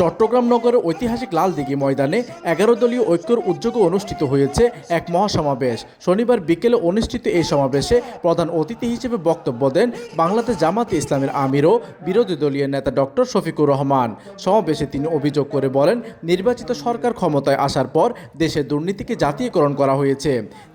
চট্টগ্রাম নগরের ঐতিহাসিক লালদিঘি ময়দানে ১১ দলীয় ঐক্যর উদ্যোগে অনুষ্ঠিত হয়েছে এক মহাসমাবেশ। শনিবার বিকেলে অনুষ্ঠিত এই সমাবেশে প্রধান অতিথি হিসেবে বক্তব্য দেন বাংলাদেশ জামাতে ইসলামের আমির ও বিরোধী দলীয় নেতা ডক্টর শফিকুর রহমান। সমাবেশে তিনি অভিযোগ করে বলেন, নির্বাচিত সরকার ক্ষমতায় আসার পর দেশের দুর্নীতিকে জাতীয়করণ করা হয়েছে।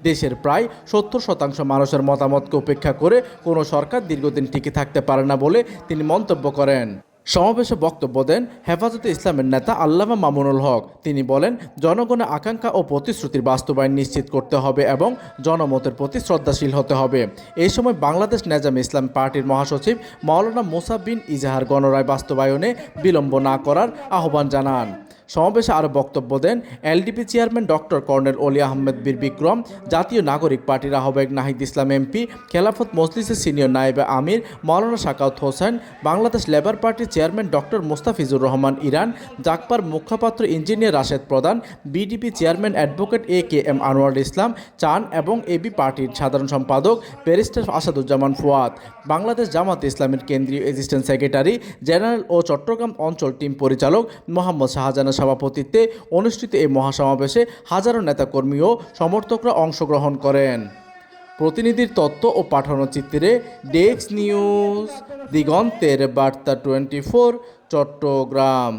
দেশের প্রায় ৭০% মানুষের মতামতকে উপেক্ষা করে কোনো সরকার দীর্ঘদিন টিকে থাকতে পারে না বলে তিনি মন্তব্য করেন। সমাবেশে বক্তব্য দেন হেফাজতে ইসলামের নেতা আল্লামা মামুনুল হক। তিনি বলেন, জনগণের আকাঙ্ক্ষা ও প্রতিশ্রুতির বাস্তবায়ন নিশ্চিত করতে হবে এবং জনমতের প্রতি শ্রদ্ধাশীল হতে হবে। এই সময় বাংলাদেশ নেজামে ইসলাম পার্টির মহাসচিব মাওলানা মুসা বিন ইজাহার গণরায় বাস্তবায়নে বিলম্ব না করার আহ্বান জানান। সমাবেশে আরও বক্তব্য দেন এলডিপি চেয়ারম্যান ডক্টর কর্নেল অলি আহমেদ বীর বিক্রম, জাতীয় নাগরিক পার্টির আহ্বায়ক নাহিদ ইসলাম এমপি, খেলাফত মজলিসের সিনিয়র নায়েবে আমির মাওলানা সাকাওয়াত হোসেন, বাংলাদেশ লেবার পার্টির চেয়ারম্যান ডক্টর মোস্তাফিজুর রহমান ইরান, জাকপার মুখপাত্র engineer Rashed Pradhan, BDP chairman advocate AKM Anwar Islam Chan এবং এবি পার্টির সাধারণ সম্পাদক ব্যারিস্টার আসাদুজ্জামান ফুয়াদ, বাংলাদেশ জামাতে ইসলামের কেন্দ্রীয় অ্যাসিস্ট্যান্ট সেক্রেটারি জেনারেল ও চট্টগ্রাম অঞ্চল টিম পরিচালক মোহাম্মদ শাহজাহানের সভাপতিত্বে অনুষ্ঠিত এই মহাসমাবেশে হাজারো নেতাকর্মী ও সমর্থকরা অংশগ্রহণ করেন। প্রতিনিধির তথ্য ও পাঠানো চিত্রে ডেস্ক নিউজ, দিগন্তের বার্তা 24, চট্টগ্রাম।